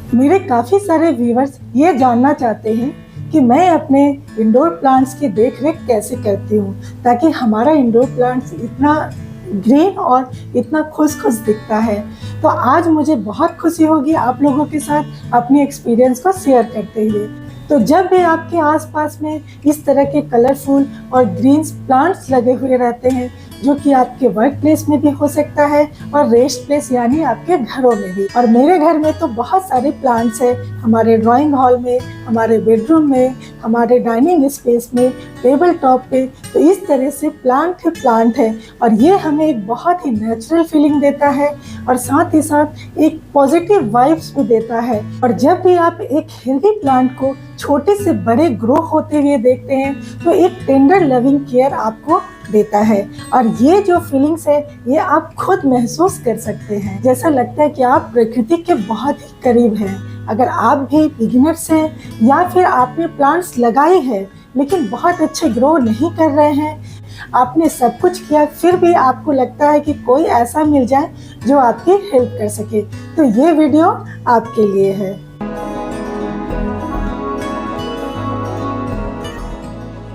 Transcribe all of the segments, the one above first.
मेरे काफ़ी सारे व्यूअर्स ये जानना चाहते हैं कि मैं अपने इंडोर प्लांट्स की देखरेख कैसे करती हूँ ताकि हमारा इंडोर प्लांट्स इतना ग्रीन और इतना खुश दिखता है। तो आज मुझे बहुत खुशी होगी आप लोगों के साथ अपने एक्सपीरियंस को शेयर करते हुए। तो जब भी आपके आसपास में इस तरह के कलरफुल और ग्रीन प्लांट्स लगे हुए रहते हैं, जो कि आपके वर्क प्लेस में भी हो सकता है और रेस्ट प्लेस यानी आपके घरों में भी। और मेरे घर में तो बहुत सारे प्लांट्स हैं, हमारे ड्राइंग हॉल में, हमारे बेडरूम में, हमारे डाइनिंग स्पेस में, टेबल टॉप पे। तो इस तरह से प्लांट ही प्लांट है और ये हमें एक बहुत ही नेचुरल फीलिंग देता है और साथ ही साथ एक पॉजिटिव वाइब्स भी देता है। और जब भी आप एक हेल्दी प्लांट को छोटे से बड़े ग्रो होते हुए देखते हैं तो एक टेंडर लविंग केयर आपको देता है और ये जो फीलिंग्स है ये आप खुद महसूस कर सकते हैं। जैसा लगता है कि आप प्रकृति के बहुत ही करीब हैं। अगर आप भी बिगिनर्स हैं या फिर आपने प्लांट्स लगाए हैं लेकिन बहुत अच्छे ग्रो नहीं कर रहे हैं, आपने सब कुछ किया फिर भी आपको लगता है कि कोई ऐसा मिल जाए जो आपकी हेल्प कर सके, तो ये वीडियो आपके लिए है।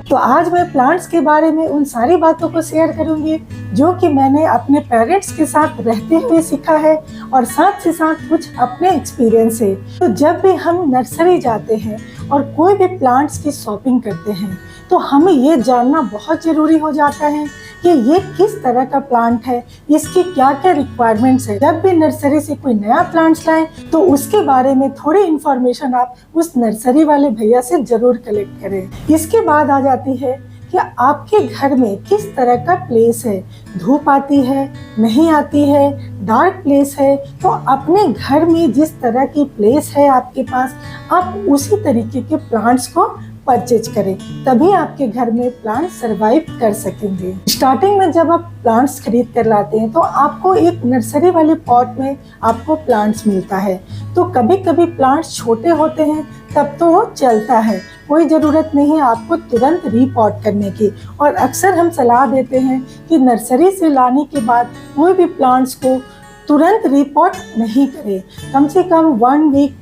तो आज मैं प्लांट्स के बारे में उन सारी बातों को शेयर करूंगी जो कि मैंने अपने पेरेंट्स के साथ रहते हुए सीखा है और साथ ही साथ कुछ अपने एक्सपीरियंस है। तो जब भी हम नर्सरी जाते हैं और कोई भी प्लांट्स की शॉपिंग करते हैं तो हमें ये जानना बहुत ज़रूरी हो जाता है कि ये किस तरह का प्लांट है, इसकी क्या क्या रिक्वायरमेंट्स है। जब भी नर्सरी से कोई नया प्लांट्स लाएं तो उसके बारे में थोड़ी इन्फॉर्मेशन आप उस नर्सरी वाले भैया से ज़रूर कलेक्ट करें। इसके बाद आ जाती है कि आपके घर में किस तरह का प्लेस है, धूप आती है नहीं आती है, डार्क प्लेस है। तो अपने घर में जिस तरह की प्लेस है आपके पास, आप उसी तरीके के प्लांट्स को परचेज करें, तभी आपके घर में प्लांट सरवाइव कर सकेंगे। स्टार्टिंग में जब आप प्लांट्स खरीद कर लाते हैं तो आपको एक नर्सरी वाले पॉट में आपको प्लांट्स मिलता है। तो कभी कभी प्लांट्स छोटे होते हैं तब तो वो चलता है, कोई ज़रूरत नहीं है आपको तुरंत रीपॉट करने की। और अक्सर हम सलाह देते हैं कि नर्सरी से लाने के बाद कोई भी प्लांट्स को तुरंत रिपोर्ट नहीं करें। कम से कम 1 वीक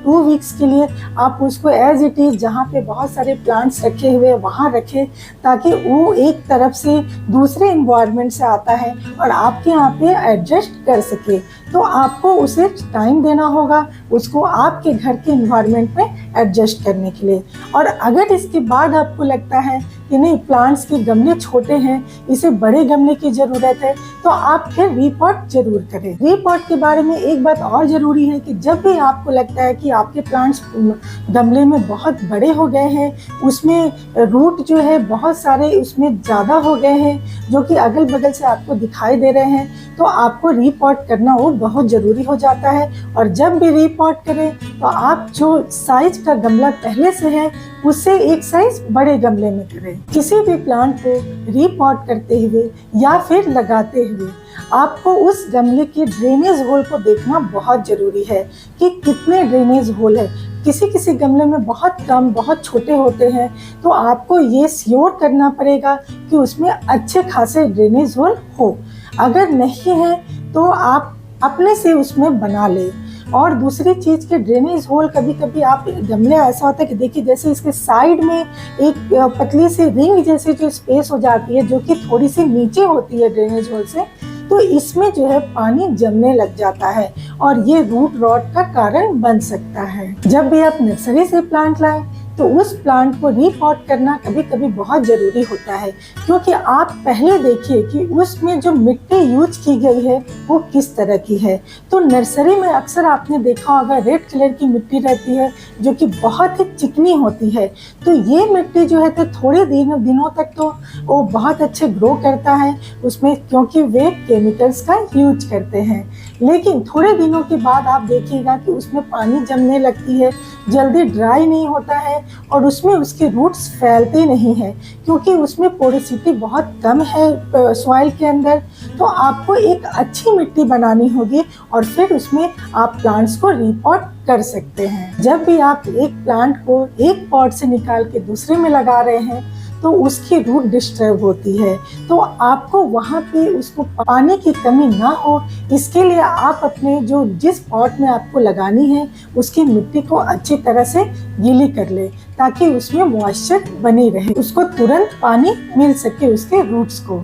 2 वीक्स के लिए आप उसको एज इट इज़ जहाँ पे बहुत सारे प्लांट्स रखे हुए वहाँ रखें, ताकि वो एक तरफ से दूसरे इन्वायरमेंट से आता है और आपके यहाँ पे एडजस्ट कर सके। तो आपको उसे टाइम देना होगा उसको आपके घर के इन्वायरमेंट में एडजस्ट करने के लिए। और अगर इसके बाद आपको लगता है कि नहीं प्लांट्स के गमले छोटे हैं, इसे बड़े गमले की ज़रूरत है, तो आप फिर रीपॉट जरूर करें। रीपॉट के बारे में एक बात और ज़रूरी है कि जब भी आपको लगता है कि आपके प्लांट्स गमले में बहुत बड़े हो गए हैं, उसमें रूट जो है बहुत सारे उसमें ज़्यादा हो गए हैं जो कि अगल बगल से आपको दिखाई दे रहे हैं, तो आपको रीपॉट करना वो बहुत ज़रूरी हो जाता है। और जब भी रीपॉट करें तो आप जो साइज का गमला पहले से है उससे एक साइज बड़े गमले में करें। किसी भी प्लांट को रीपॉट करते हुए या फिर लगाते हुए आपको उस गमले के ड्रेनेज होल को देखना बहुत ज़रूरी है कि कितने ड्रेनेज होल है। किसी किसी गमले में बहुत कम बहुत छोटे होते हैं, तो आपको ये श्योर करना पड़ेगा कि उसमें अच्छे खासे ड्रेनेज होल हो। अगर नहीं है तो आप अपने से उसमें बना लें। और दूसरी चीज़ के ड्रेनेज होल, कभी कभी आप गमले ऐसा होता है कि देखिए जैसे इसके साइड में एक पतली सी रिंग जैसी जो स्पेस हो जाती है जो कि थोड़ी सी नीचे होती है ड्रेनेज होल से, तो इसमें जो है पानी जमने लग जाता है और ये रूट रॉट का कारण बन सकता है। जब भी आप नर्सरी से प्लांट लाएं तो उस प्लांट को रीपॉट करना कभी कभी बहुत ज़रूरी होता है, क्योंकि आप पहले देखिए कि उसमें जो मिट्टी यूज की गई है वो किस तरह की है। तो नर्सरी में अक्सर आपने देखा होगा रेड कलर की मिट्टी रहती है जो कि बहुत ही चिकनी होती है। तो ये मिट्टी जो है तो थोड़े दिनों तक तो वो बहुत अच्छे ग्रो करता है उसमें, क्योंकि वे केमिकल्स का यूज करते हैं। लेकिन थोड़े दिनों के बाद आप देखिएगा कि उसमें पानी जमने लगती है, जल्दी ड्राई नहीं होता है और उसमें उसके रूट्स फैलते नहीं हैं, क्योंकि उसमें पोरोसिटी बहुत कम है सॉइल के अंदर। तो आपको एक अच्छी मिट्टी बनानी होगी और फिर उसमें आप प्लांट्स को रीपॉट कर सकते हैं। जब भी आप एक प्लांट को एक पॉट से निकाल के दूसरे में लगा रहे हैं तो उसकी रूट डिस्टर्ब होती है। तो आपको वहाँ पे उसको पानी की कमी ना हो, इसके लिए आप अपने जो जिस पॉट में आपको लगानी है उसकी मिट्टी को अच्छी तरह से गीली कर ले, ताकि उसमें मॉइस्चर बनी रहे, उसको तुरंत पानी मिल सके उसके रूट्स को।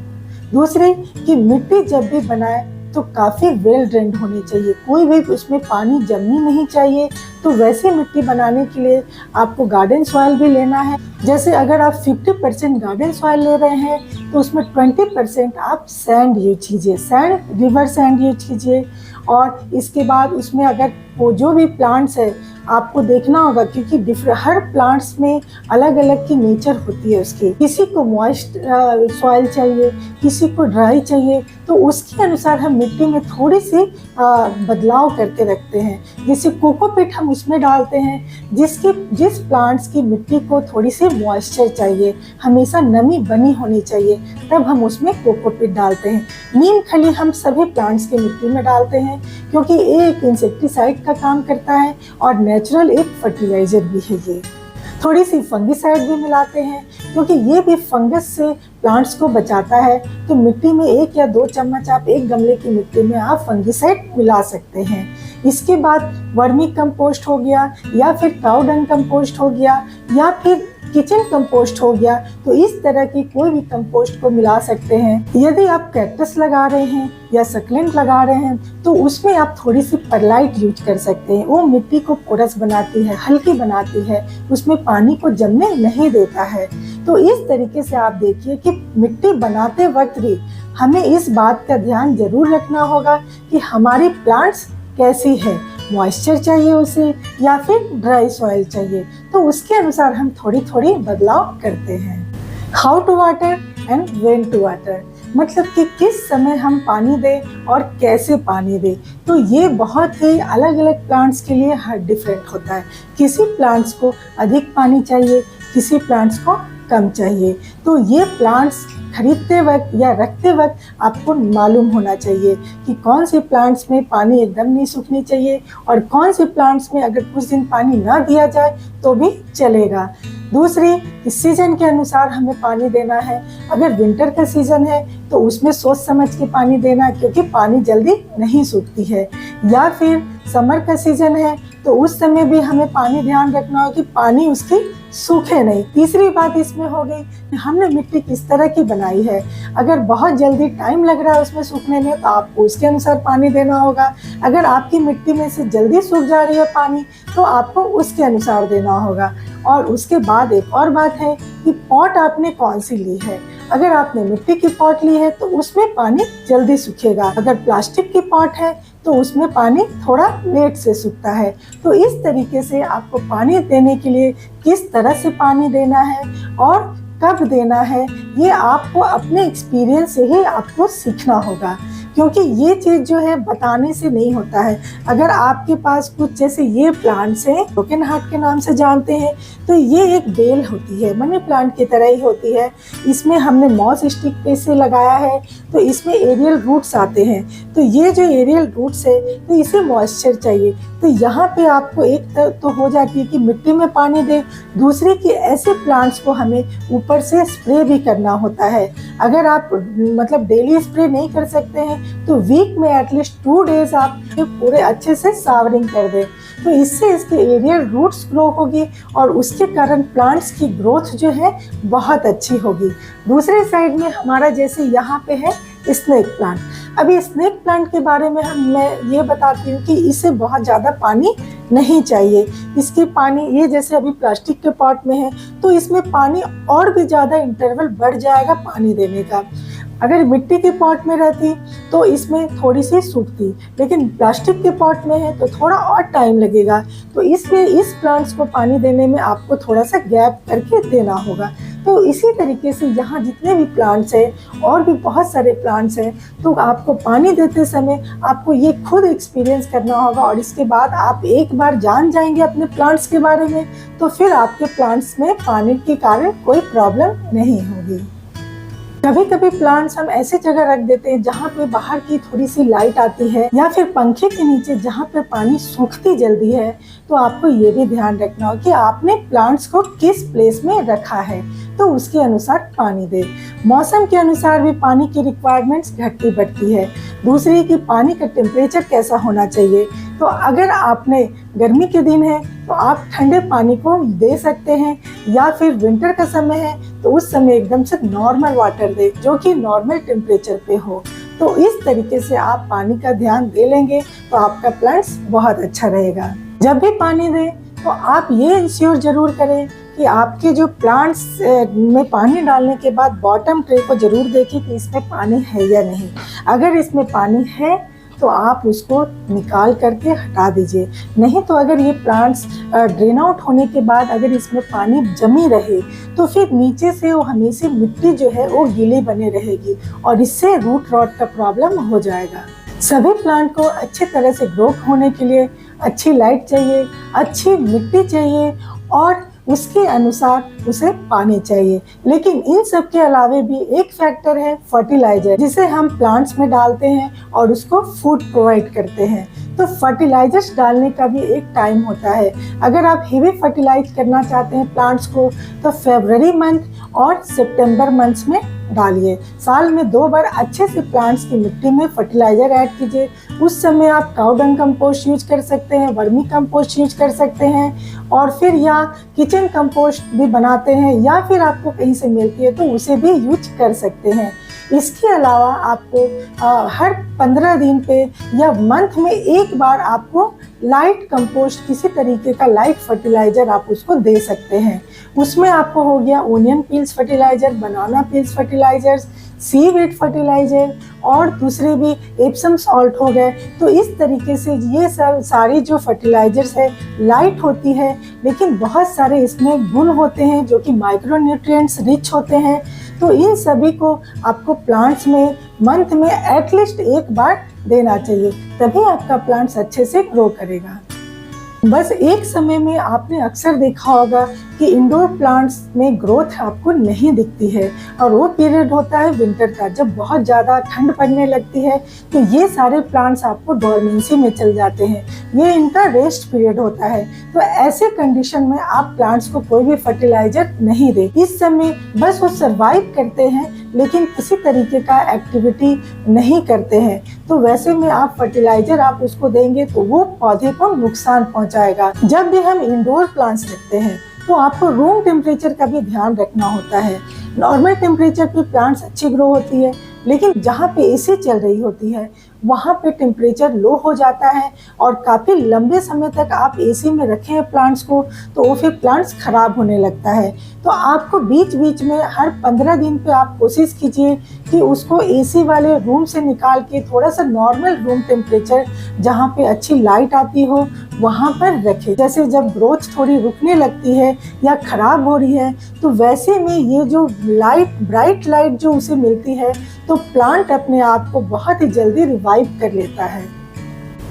दूसरी कि मिट्टी जब भी बनाए तो काफ़ी वेल ड्रेन्ड होनी चाहिए, कोई भी उसमें पानी जमनी नहीं चाहिए। तो वैसी मिट्टी बनाने के लिए आपको गार्डन सॉइल भी लेना है। जैसे अगर आप 50% गार्डन सॉइल ले रहे हैं तो उसमें 20% आप सैंड यूज कीजिए, सैंड रिवर सैंड यूज कीजिए। और इसके बाद उसमें अगर वो जो भी प्लांट्स है आपको देखना होगा, क्योंकि हर प्लांट्स में अलग अलग की नेचर होती है उसकी। किसी को मॉइस्ट सॉइल चाहिए, किसी को ड्राई चाहिए, तो उसके अनुसार हम मिट्टी में थोड़ी सी बदलाव करके रखते हैं। जैसे कोकोपीट हम उसमें डालते हैं जिस प्लांट्स की मिट्टी को थोड़ी सी मॉइस्चर चाहिए, हमेशा नमी बनी होनी चाहिए, तब हम उसमें कोकोपीट डालते हैं। नीम खली हम सभी प्लांट्स की मिट्टी में डालते हैं, क्योंकि ये एक इंसेक्टिसाइड का काम करता है और नेचुरल एक फर्टिलाइजर भी है। ये थोड़ी सी फंगिसाइड भी मिलाते हैं, क्योंकि ये भी फंगस से प्लांट्स को बचाता है। तो मिट्टी में 1 या 2 चम्मच आप एक गमले की मिट्टी में आप फंगिसाइड मिला सकते हैं। इसके बाद वर्मी कंपोस्ट हो गया, या फिर काऊ डंग कंपोस्ट हो गया, या फिर किचन कंपोस्ट हो गया, तो इस तरह की कोई भी कंपोस्ट को मिला सकते हैं। यदि आप कैक्टस लगा रहे हैं या सक्लेंट लगा रहे हैं तो उसमें आप थोड़ी सी परलाइट यूज कर सकते हैं। वो मिट्टी को पोरस बनाती है, हल्की बनाती है, उसमें पानी को जमने नहीं देता है। तो इस तरीके से आप देखिए कि मिट्टी बनाते वक्त भी हमें इस बात का ध्यान जरूर रखना होगा कि हमारी प्लांट्स कैसी है, मॉइस्चर चाहिए उसे या फिर ड्राई सॉइल चाहिए, तो उसके अनुसार हम थोड़ी थोड़ी बदलाव करते हैं। How to water and when to water, मतलब कि किस समय हम पानी दें और कैसे पानी दें। तो ये बहुत ही अलग अलग प्लांट्स के लिए हर डिफरेंट होता है। किसी प्लांट्स को अधिक पानी चाहिए, किसी प्लांट्स को कम चाहिए। तो ये प्लांट्स खरीदते वक्त या रखते वक्त आपको मालूम होना चाहिए कि कौन से प्लांट्स में पानी एकदम नहीं सूखनी चाहिए और कौन से प्लांट्स में अगर कुछ दिन पानी ना दिया जाए तो भी चलेगा। दूसरी, इस सीजन के अनुसार हमें पानी देना है। अगर विंटर का सीजन है तो उसमें सोच समझ के पानी देना, क्योंकि पानी जल्दी नहीं सूखती है। या फिर समर का सीजन है तो उस समय भी हमें पानी ध्यान रखना हो कि पानी उसकी सूखे नहीं। तीसरी बात इसमें हो गई, हमने मिट्टी किस तरह की बनाई है। अगर बहुत जल्दी टाइम लग रहा है उसमें सूखने में तो आपको उसके अनुसार पानी देना होगा। अगर आपकी मिट्टी में से जल्दी सूख जा रही है पानी तो आपको उसके अनुसार देना होगा। और उसके बाद एक और बात है कि पॉट आपने कौन सी ली है। अगर आपने मिट्टी की पॉट ली है तो उसमें पानी जल्दी सूखेगा। अगर प्लास्टिक की पॉट है तो उसमें पानी थोड़ा लेट से सूखता है। तो इस तरीके से आपको पानी देने के लिए किस तरह से पानी देना है और कब देना है, ये आपको अपने एक्सपीरियंस से ही आपको सीखना होगा, क्योंकि ये चीज़ जो है बताने से नहीं होता है। अगर आपके पास कुछ जैसे ये प्लांट्स हैं, ब्रोकन हार्ट के नाम से जानते हैं, तो ये एक बेल होती है, मनी प्लांट की तरह ही होती है। इसमें हमने मॉस स्टिक पे से लगाया है तो इसमें एरियल रूट्स आते हैं। तो ये जो एरियल रूट्स है तो इसे मॉइस्चर चाहिए। तो यहाँ पे आपको एक तो हो जाती है कि मिट्टी में पानी दे, दूसरी कि ऐसे प्लांट्स को हमें ऊपर से स्प्रे भी करना होता है। अगर आप मतलब डेली स्प्रे नहीं कर सकते हैं तो वीक में एटलीस्ट 2 डेज आप पूरे अच्छे से सावरिंग कर दें। तो इससे इसके एरियल रूट्स ग्रो होगी और उसके कारण प्लांट्स की ग्रोथ जो है बहुत अच्छी होगी। दूसरे साइड में हमारा जैसे यहाँ पे है स्नेक प्लांट। अभी स्नेक प्लांट के बारे में मैं ये बताती हूँ कि इसे बहुत ज़्यादा पानी नहीं चाहिए। इसके पानी ये जैसे अभी प्लास्टिक के पॉट में है तो इसमें पानी और भी ज़्यादा इंटरवल बढ़ जाएगा पानी देने का। अगर मिट्टी के पॉट में रहती तो इसमें थोड़ी सी सूखती, लेकिन प्लास्टिक के पॉट में है तो थोड़ा और टाइम लगेगा। तो इसलिए इस प्लांट्स को पानी देने में आपको थोड़ा सा गैप करके देना होगा। तो इसी तरीके से यहाँ जितने भी प्लांट्स हैं और भी बहुत सारे प्लांट्स हैं, तो आपको पानी देते समय आपको ये खुद एक्सपीरियंस करना होगा। और इसके बाद आप एक बार जान जाएंगे अपने प्लांट्स के बारे में तो फिर आपके प्लांट्स में पानी के कारण कोई प्रॉब्लम नहीं होगी। कभी कभी प्लांट्स हम ऐसे जगह रख देते हैं जहाँ पे बाहर की थोड़ी सी लाइट आती है या फिर पंखे के नीचे जहाँ पे पानी सूखती जल्दी है। तो आपको ये भी ध्यान रखना हो कि आपने प्लांट्स को किस प्लेस में रखा है, तो उसके अनुसार पानी दे। मौसम के अनुसार भी पानी की रिक्वायरमेंट्स घटती बढ़ती है। दूसरी कि पानी का टेम्परेचर कैसा होना चाहिए। तो अगर आपने गर्मी के दिन है तो आप ठंडे पानी को दे सकते हैं, या फिर विंटर का समय है तो उस समय एकदम से नॉर्मल वाटर दे जो कि नॉर्मल टेम्परेचर पे हो। तो इस तरीके से आप पानी का ध्यान दे लेंगे तो आपका प्लांट्स बहुत अच्छा रहेगा। जब भी पानी दें तो आप ये इंश्योर जरूर करें कि आपके जो प्लांट्स में पानी डालने के बाद बॉटम ट्रे को जरूर देखें कि इसमें पानी है या नहीं। अगर इसमें पानी है तो आप उसको निकाल करके हटा दीजिए, नहीं तो अगर ये प्लांट्स ड्रेन आउट होने के बाद अगर इसमें पानी जमी रहे तो फिर नीचे से वो हमेशा मिट्टी जो है वो गीली बने रहेगी और इससे रूट रॉट का प्रॉब्लम हो जाएगा। सभी प्लांट को अच्छी तरह से ग्रो होने के लिए अच्छी लाइट चाहिए, अच्छी मिट्टी चाहिए और उसके अनुसार उसे पानी चाहिए। लेकिन इन सब के अलावे भी एक फैक्टर है फर्टिलाइजर, जिसे हम प्लांट्स में डालते हैं और उसको फूड प्रोवाइड करते हैं। तो फर्टिलाइजर्स डालने का भी एक टाइम होता है। अगर आप हेवी फर्टिलाइज करना चाहते हैं प्लांट्स को तो फरवरी मंथ और सितंबर मंथ्स में डालिए। साल में 2 बार अच्छे से प्लांट्स की मिट्टी में फर्टिलाइजर ऐड कीजिए। उस समय आप काउ डंग कंपोस्ट यूज कर सकते हैं, वर्मी कंपोस्ट यूज कर सकते हैं और फिर या किचन कंपोस्ट भी बनाते हैं या फिर आपको कहीं से मिलती है तो उसे भी यूज कर सकते हैं। इसके अलावा आपको हर 15 दिन पे या मंथ में एक बार आपको लाइट कंपोस्ट, किसी तरीके का लाइट फर्टिलाइजर आप उसको दे सकते हैं। उसमें आपको हो गया onion peels fertiliser, banana peels fertilisers, seaweed fertiliser और दूसरे भी एप्सम सॉल्ट हो गए। तो इस तरीके से ये सब सारी जो फर्टिलाइजर्स है लाइट होती है लेकिन बहुत सारे इसमें गुण होते हैं जो कि माइक्रो न्यूट्रिएंट्स रिच होते हैं। तो इन सभी को आपको प्लांट्स में मंथ में एटलीस्ट एक बार देना चाहिए, तभी आपका प्लांट्स अच्छे से ग्रो करेगा। बस एक समय में आपने अक्सर देखा होगा कि इंडोर प्लांट्स में ग्रोथ आपको नहीं दिखती है और वो पीरियड होता है विंटर का, जब बहुत ज़्यादा ठंड पड़ने लगती है तो ये सारे प्लांट्स आपको डोरमेंसी में चल जाते हैं। ये इनका रेस्ट पीरियड होता है। तो ऐसे कंडीशन में आप प्लांट्स को कोई भी फर्टिलाइजर नहीं दे। इस समय बस वो सर्वाइव करते हैं लेकिन किसी तरीके का एक्टिविटी नहीं करते हैं। तो वैसे में आप फर्टिलाइजर आप उसको देंगे तो वो पौधे को नुकसान पहुंचाएगा। जब भी हम इंडोर प्लांट्स रखते हैं तो आपको रूम टेम्परेचर का भी ध्यान रखना होता है। नॉर्मल टेम्परेचर पे प्लांट्स अच्छी ग्रो होती है लेकिन जहाँ पे एसी चल रही होती है वहाँ पे टेम्परेचर लो हो जाता है और काफ़ी लंबे समय तक आप एसी में रखे हैं प्लांट्स को तो वो फिर प्लांट्स खराब होने लगता है। तो आपको बीच बीच में हर 15 दिन पे आप कोशिश कीजिए कि उसको एसी वाले रूम से निकाल के थोड़ा सा नॉर्मल रूम टेम्परेचर जहाँ पे अच्छी लाइट आती हो वहाँ पर रखें। जैसे जब ग्रोथ थोड़ी रुकने लगती है या खराब हो रही है तो वैसे में ये जो ब्राइट लाइट जो उसे मिलती है तो प्लांट अपने आप को बहुत ही जल्दी रिवाइव कर लेता है।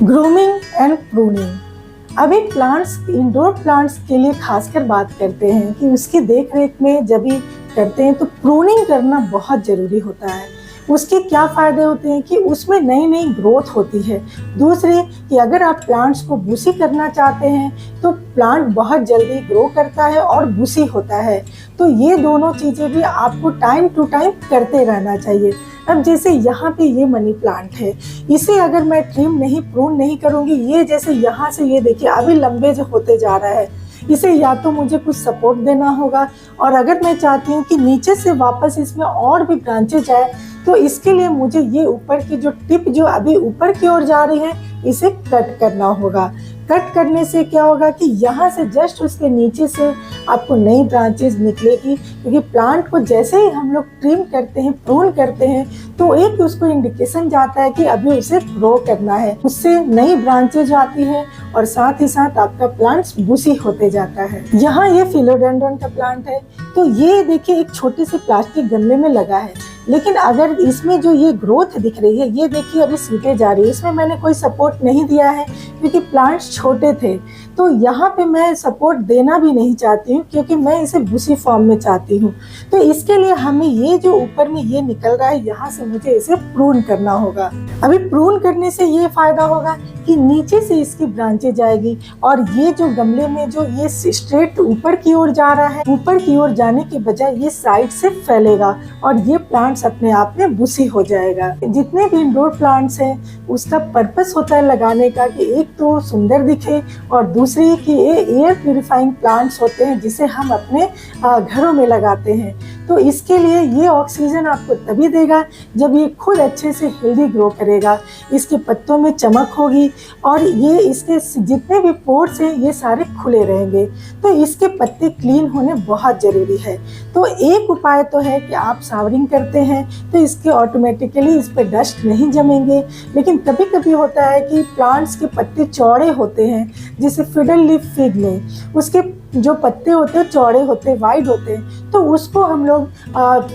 Grooming and pruning. अभी प्लांट्स, इंडोर प्लांट्स के लिए खासकर बात करते हैं कि उसकी देख रेख में जब भी करते हैं तो प्रूनिंग करना बहुत ज़रूरी होता है। उसके क्या फ़ायदे होते हैं कि उसमें नई नई ग्रोथ होती है। दूसरी कि अगर आप प्लांट्स को बूसी करना चाहते हैं तो प्लांट बहुत जल्दी ग्रो करता है और बूसी होता है। तो ये दोनों चीज़ें भी आपको टाइम टू टाइम करते रहना चाहिए। अब जैसे यहाँ पे ये मनी प्लांट है, इसे अगर मैं ट्रिम नहीं, प्रून नहीं करूँगी, ये जैसे यहाँ से ये देखिए अभी लंबे जो होते जा रहा है, इसे या तो मुझे कुछ सपोर्ट देना होगा और अगर मैं चाहती हूँ कि नीचे से वापस इसमें और भी ब्रांचेज आए तो इसके लिए मुझे ये ऊपर की जो टिप जो अभी ऊपर की ओर जा रही है इसे कट करना होगा। कट करने से क्या होगा कि यहाँ से जस्ट उसके नीचे से आपको नई ब्रांचेस निकलेगी, क्योंकि प्लांट को जैसे ही हम लोग ट्रिम करते हैं, प्रून करते हैं तो एक उसको इंडिकेशन जाता है कि अभी उसे ग्रो करना है। उससे नई ब्रांचेज आती है और साथ ही साथ आपका प्लांट बूसी होते जाता है। यहाँ ये फिलोडेंड्रन का प्लांट है तो ये देखिए एक छोटे से प्लास्टिक गमले में लगा है। लेकिन अगर इसमें जो ये ग्रोथ दिख रही है, ये देखिए अभी सीटें जा रही है, इसमें मैंने कोई सपोर्ट नहीं दिया है क्योंकि प्लांट्स छोटे थे। तो यहाँ पे मैं सपोर्ट देना भी नहीं चाहती हूँ क्योंकि मैं इसे बुशी फॉर्म में चाहती हूँ। तो इसके लिए हमें ये जो ऊपर में ये निकल रहा है, यहाँ से मुझे इसे प्रून करना होगा। अभी प्रून करने से ये फायदा होगा कि नीचे से इसकी ब्रांचें जाएगी और ये जो गमले में जो ये स्ट्रेट ऊपर की ओर जा रहा है, ऊपर की ओर जाने के बजाय ये साइड से फैलेगा और ये प्लांट्स अपने आप में बुशी हो जाएगा। जितने भी इंडोर प्लांट्स हैं उसका पर्पस होता है लगाने का कि एक तो सुंदर दिखे और दूसरी कि ये एयर प्यूरिफाइंग प्लांट्स होते हैं जिसे हम अपने घरों में लगाते हैं। तो इसके लिए ये ऑक्सीजन आपको तभी देगा जब ये खुद अच्छे से हेल्दी ग्रो करेगा, इसके पत्तों में चमक होगी और ये इसके जितने भी पोर्स हैं ये सारे खुले रहेंगे। तो इसके पत्ते क्लीन होने बहुत ज़रूरी है। तो एक उपाय तो है कि आप शावरिंग करते हैं तो इसके ऑटोमेटिकली इस पर डस्ट नहीं जमेंगे, लेकिन कभी कभी होता है कि प्लांट्स के पत्ते चौड़े होते हैं, जैसे फिडल लीफ फिग में उसके जो पत्ते होते हैं चौड़े होते हैं, वाइड होते हैं, तो उसको हम लोग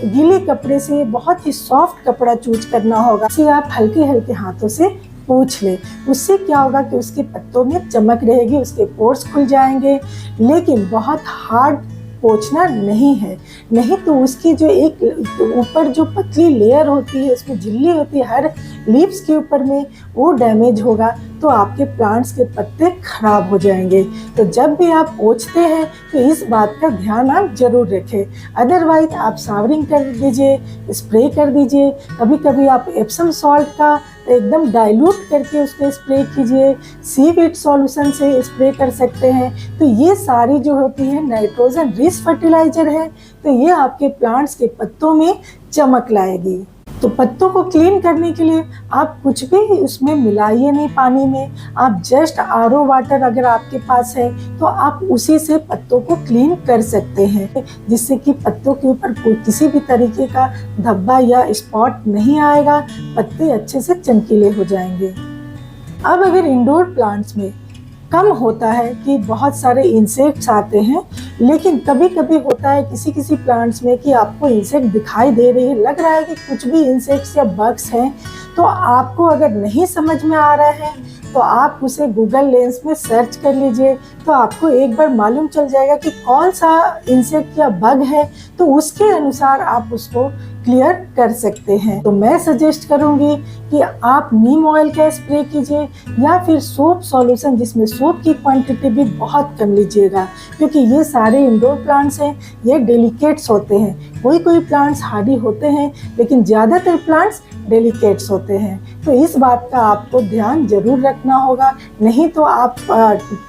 गीले कपड़े से, बहुत ही सॉफ्ट कपड़ा चूज करना होगा, इसे आप हल्के हल्के हाथों से पोंछ ले। उससे क्या होगा कि उसके पत्तों में चमक रहेगी, उसके पोर्स खुल जाएंगे, लेकिन बहुत हार्ड पोंछना नहीं है, नहीं तो उसकी जो एक ऊपर जो पतली लेयर होती है उसमें झिल्ली होती है हर लीव्स के ऊपर में, वो डैमेज होगा तो आपके प्लांट्स के पत्ते खराब हो जाएंगे। तो जब भी आप पोंछते हैं तो इस बात का ध्यान आप जरूर रखें। अदरवाइज आप शावरिंग कर दीजिए, स्प्रे कर दीजिए, कभी कभी आप एप्सम सॉल्ट का एकदम डाइल्यूट करके उसको स्प्रे कीजिए, सीवीड सॉल्यूशन से स्प्रे कर सकते हैं। तो ये सारी जो होती है नाइट्रोजन रिच फर्टिलाइजर है, तो ये आपके प्लांट्स के पत्तों में चमक लाएगी। तो पत्तों को क्लीन करने के लिए आप कुछ भी उसमें मिलाइए नहीं पानी में, आप जस्ट आरओ वाटर अगर आपके पास है तो आप उसी से पत्तों को क्लीन कर सकते हैं, जिससे कि पत्तों के ऊपर कोई किसी भी तरीके का धब्बा या स्पॉट नहीं आएगा, पत्ते अच्छे से चमकीले हो जाएंगे। अब अगर इंडोर प्लांट्स में कम होता है कि बहुत सारे इंसेक्ट्स आते हैं, लेकिन कभी कभी होता है किसी किसी प्लांट्स में कि आपको इंसेक्ट दिखाई दे रही है, लग रहा है कि कुछ भी इंसेक्ट्स या बग्स हैं, तो आपको अगर नहीं समझ में आ रहा है तो आप उसे गूगल लेंस में सर्च कर लीजिए, तो आपको एक बार मालूम चल जाएगा कि कौन सा इंसेक्ट या बग है, तो उसके अनुसार आप उसको क्लियर कर सकते हैं। तो मैं सजेस्ट करूंगी कि आप नीम ऑयल का स्प्रे कीजिए या फिर सोप सॉल्यूशन, जिसमें सोप की क्वांटिटी भी बहुत कम लीजिएगा, क्योंकि ये सारे इंडोर प्लांट्स हैं, ये डेलिकेट्स होते हैं। कोई कोई प्लांट्स हार्डी होते हैं लेकिन ज़्यादातर प्लांट्स डेलिकेट्स होते हैं। तो इस बात का आपको ध्यान जरूर रखना होगा, नहीं तो आप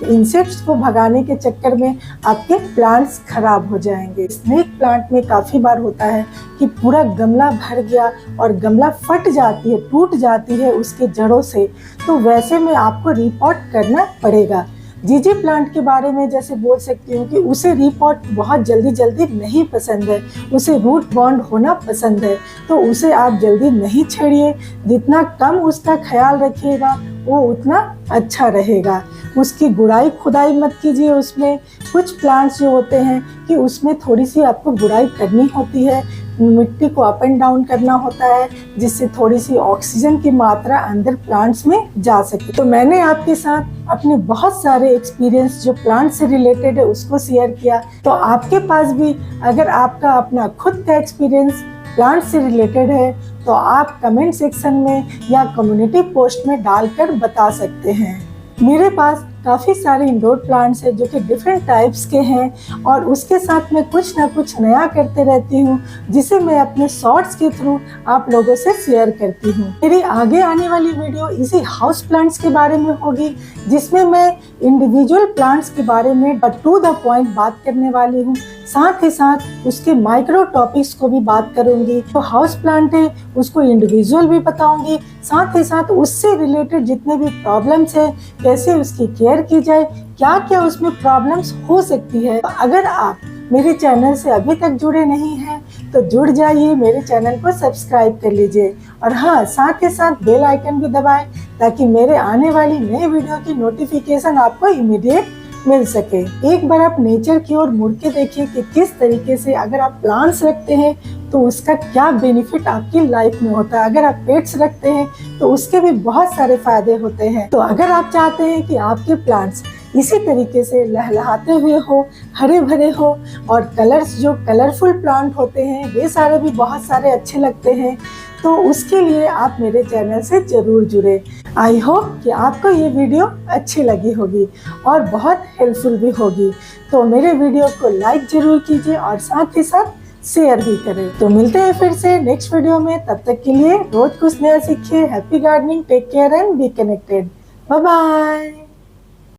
इंसेक्ट्स को भगाने के चक्कर में आपके प्लांट्स खराब हो जाएंगे। स्नेक प्लांट में काफ़ी बार होता है कि पूरा गमला भर गया और गमला फट जाती है, टूट जाती है उसके जड़ों से, तो वैसे में आपको रिपोर्ट करना पड़ेगा। जीजी प्लांट के बारे में जैसे बोल सकती हूँ कि उसे रिपोर्ट बहुत जल्दी नहीं पसंद है, उसे रूट बॉन्ड होना पसंद है, तो उसे आप जल्दी नहीं छेड़िए। जितना कम उसका ख्याल रखिएगा वो उतना अच्छा रहेगा। उसकी गुड़ाई खुदाई मत कीजिए। उसमें कुछ प्लांट्स जो होते हैं कि उसमें थोड़ी सी आपको गुड़ाई करनी होती है, मिट्टी को अप एंड डाउन करना होता है, जिससे थोड़ी सी ऑक्सीजन की मात्रा अंदर प्लांट्स में जा सके। तो मैंने आपके साथ अपने बहुत सारे एक्सपीरियंस जो प्लांट से रिलेटेड है उसको शेयर किया। तो आपके पास भी अगर आपका अपना खुद का एक्सपीरियंस प्लांट से रिलेटेड है तो आप कमेंट सेक्शन में या कम्युनिटी पोस्ट में डालकर बता सकते हैं। मेरे पास काफ़ी सारे इंडोर प्लांट्स हैं जो कि डिफरेंट टाइप्स के हैं और उसके साथ मैं कुछ ना कुछ नया करते रहती हूँ, जिसे मैं अपने शॉर्ट्स के थ्रू आप लोगों से शेयर करती हूँ। मेरी आगे आने वाली वीडियो इसी हाउस प्लांट्स के बारे में होगी, जिसमें मैं इंडिविजुअल प्लांट्स के बारे में टू द पॉइंट बात करने वाली हूँ। साथ ही साथ उसके माइक्रो टॉपिक्स को भी बात करूंगी। तो हाउस प्लांट है उसको इंडिविजुअल भी बताऊंगी, साथ ही साथ उससे रिलेटेड जितने भी प्रॉब्लम्स है, कैसे उसकी केयर की जाए, क्या क्या उसमें प्रॉब्लम्स हो सकती है। तो अगर आप मेरे चैनल से अभी तक जुड़े नहीं हैं तो जुड़ जाइए, मेरे चैनल को सब्सक्राइब कर लीजिए और हाँ, साथ ही साथ बेल आइकन भी दबाएं ताकि मेरे आने वाली नई वीडियो की नोटिफिकेशन आपको इमीडिएट मिल सके। एक बार आप नेचर की ओर मुड़ के देखिए कि किस तरीके से अगर आप प्लांट्स रखते हैं तो उसका क्या बेनिफिट आपकी लाइफ में होता है। अगर आप पेट्स रखते हैं तो उसके भी बहुत सारे फायदे होते हैं। तो अगर आप चाहते हैं कि आपके प्लांट्स इसी तरीके से लहलहाते हुए हो, हरे भरे हो, और कलर्स जो कलरफुल प्लांट होते हैं वे सारे भी बहुत सारे अच्छे लगते हैं, तो उसके लिए आप मेरे चैनल से ज़रूर जुड़े। आई होप कि आपको ये वीडियो अच्छी लगी होगी और बहुत हेल्पफुल भी होगी। तो मेरे वीडियो को लाइक ज़रूर कीजिए और साथ ही साथ शेयर भी करें। तो मिलते हैं फिर से नेक्स्ट वीडियो में। तब तक के लिए रोज कुछ नया सीखिए। Happy gardening, take care and be connected. Bye bye.